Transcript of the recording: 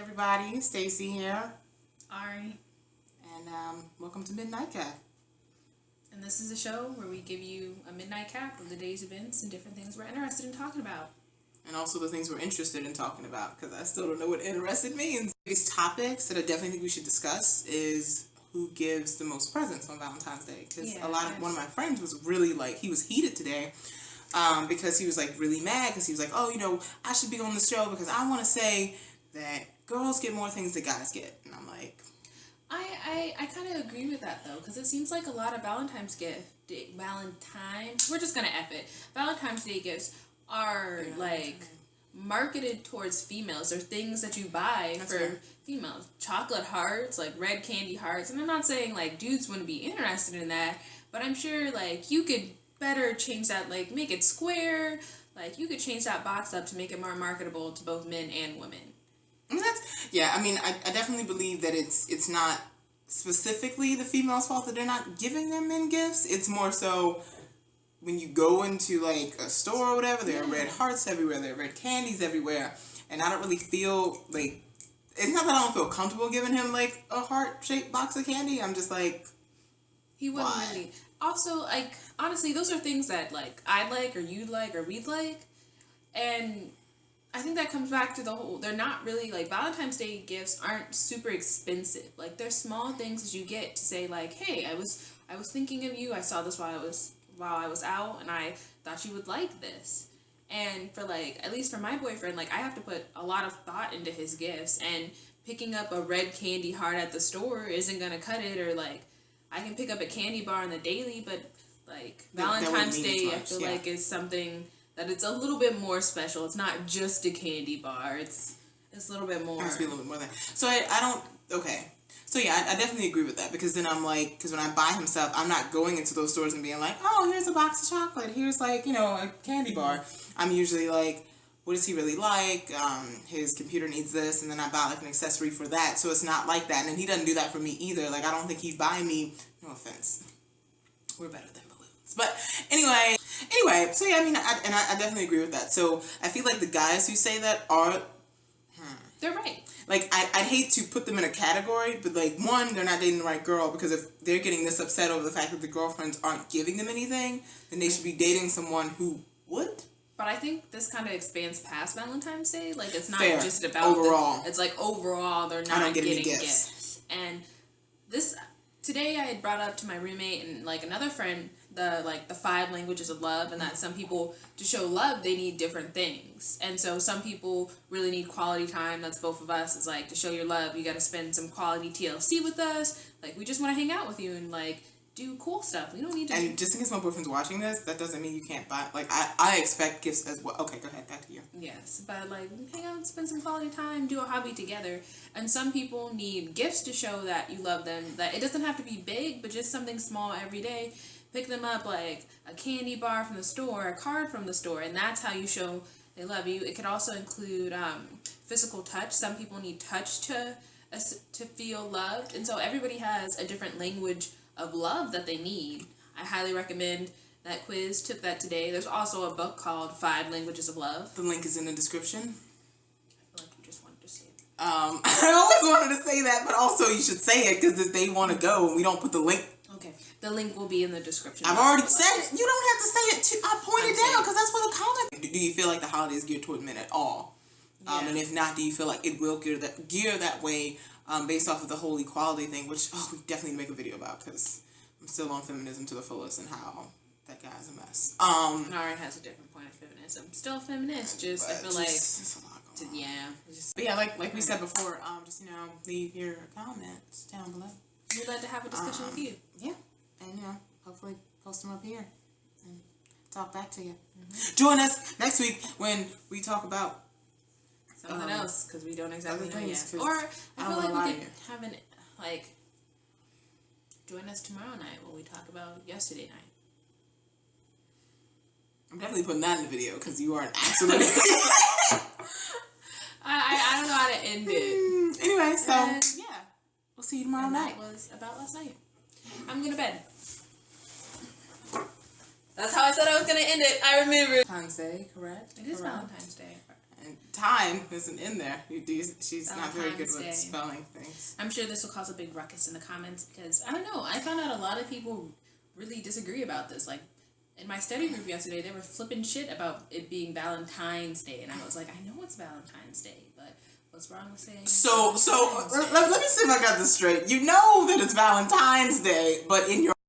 everybody. Stacy here. Ari. And welcome to Midnight Cap. And this is a show where we give you a midnight cap of the day's events and different things we're interested in talking about. And also the things we're interested in talking about, because I still don't know what interested means. These topics that I definitely think we should discuss is who gives the most presents on Valentine's Day. Because one of my friends was really he was heated today. Because he was really mad because he was like, oh, I should be on the show because I want to say that girls get more things than guys get. And I'm like, I kind of agree with that though, because it seems like a lot of Valentine's Day gifts are marketed towards females. They're things that you buy for females. Chocolate hearts, red candy hearts. And I'm not saying dudes wouldn't be interested in that, but I'm sure you could better change that, make it square. You could change that box up to make it more marketable to both men and women. I definitely believe that it's not specifically the female's fault that they're not giving their men gifts. It's more so when you go into a store or whatever, there are red hearts everywhere, there are red candies everywhere, and I don't really feel it's not that I don't feel comfortable giving him a heart-shaped box of candy. I'm just he wouldn't really. Also, honestly, those are things that I'd like or you'd like or we'd like, and I think that comes back to the whole, they're not really, Valentine's Day gifts aren't super expensive. They're small things that you get to say, hey, I was thinking of you, I saw this while I was out, and I thought you would like this. And for, at least for my boyfriend, I have to put a lot of thought into his gifts, and picking up a red candy heart at the store isn't gonna cut it, or, I can pick up a candy bar on the daily, but, Valentine's Day, I feel is something that it's a little bit more special. It's not just a candy bar. It's a little bit more. It has to be a little bit more than that. So I don't, okay. So yeah, I definitely agree with that, because then I'm because when I buy him stuff, I'm not going into those stores and being oh, here's a box of chocolate, here's a candy bar. I'm usually what does he really like? His computer needs this, and then I buy an accessory for that. So it's not like that. And then he doesn't do that for me either. I don't think he'd buy me, no offense, we're better than balloons. But anyway, so yeah, I definitely agree with that. So I feel the guys who say that are, they're right. I'd hate to put them in a category, but one, they're not dating the right girl, because if they're getting this upset over the fact that the girlfriends aren't giving them anything, then they should be dating someone who would. But I think this kind of expands past Valentine's Day. It's not just about overall. It's overall they're not getting gifts. And today I had brought up to my roommate and another friend the 5 languages of love, and that some people, to show love, they need different things. And so some people really need quality time. That's both of us. It's to show your love, you got to spend some quality TLC with us. We just want to hang out with you and do cool stuff. We don't need to. And just in case my boyfriend's watching this, that doesn't mean you can't buy. I expect gifts as well. Okay, go ahead. Back to you. Yes, but hang out, spend some quality time, do a hobby together. And some people need gifts to show that you love them. That it doesn't have to be big, but just something small every day. Pick them up a candy bar from the store, a card from the store, and that's how you show they love you. It could also include physical touch. Some people need touch to feel loved, and so everybody has a different language of love that they need. I highly recommend that quiz. Took that today. There's also a book called 5 Languages of Love. The link is in the description. I feel like you just wanted to say it. I always wanted to say that, but also you should say it, because if they want to go and we don't put the link. Okay, the link will be in the description. I've already said it. You don't have to say it too. I pointed down because that's what the comment. Do you feel the holidays geared toward men at all? Yeah. And if not, do you feel it will gear that way based off of the whole equality thing, which we definitely need to make a video about, because I'm still on feminism to the fullest and how that guy's a mess. Naren has a different point of feminism. Still a feminist, I feel it's a lot going on. But yeah, like we said before, just leave your comments down below. We'd like to have a discussion with you. Yeah, and hopefully post them up here and talk back to you. Mm-hmm. Join us next week when we talk about something else, because we don't exactly know yet. Or I feel we could have an join us tomorrow night when we talk about yesterday night. I'm definitely putting that in the video, because you are an absolute. I don't know how to end it. Anyway, so yeah. We'll see you tomorrow night. That was about last night. I'm going to bed. That's how I said I was going to end it. I remember. Valentine's Day, correct? It is Valentine's Day. And time isn't in there. She's not very good Valentine's with Day. spelling things. I'm sure this will cause a big ruckus in the comments because, I don't know, I found out a lot of people really disagree about this. Like, in my study group yesterday, they were flipping shit about it being Valentine's Day. And I was like, I know it's Valentine's Day, but what's wrong with saying So let me see if I got this straight. You know that it's Valentine's Day, but in your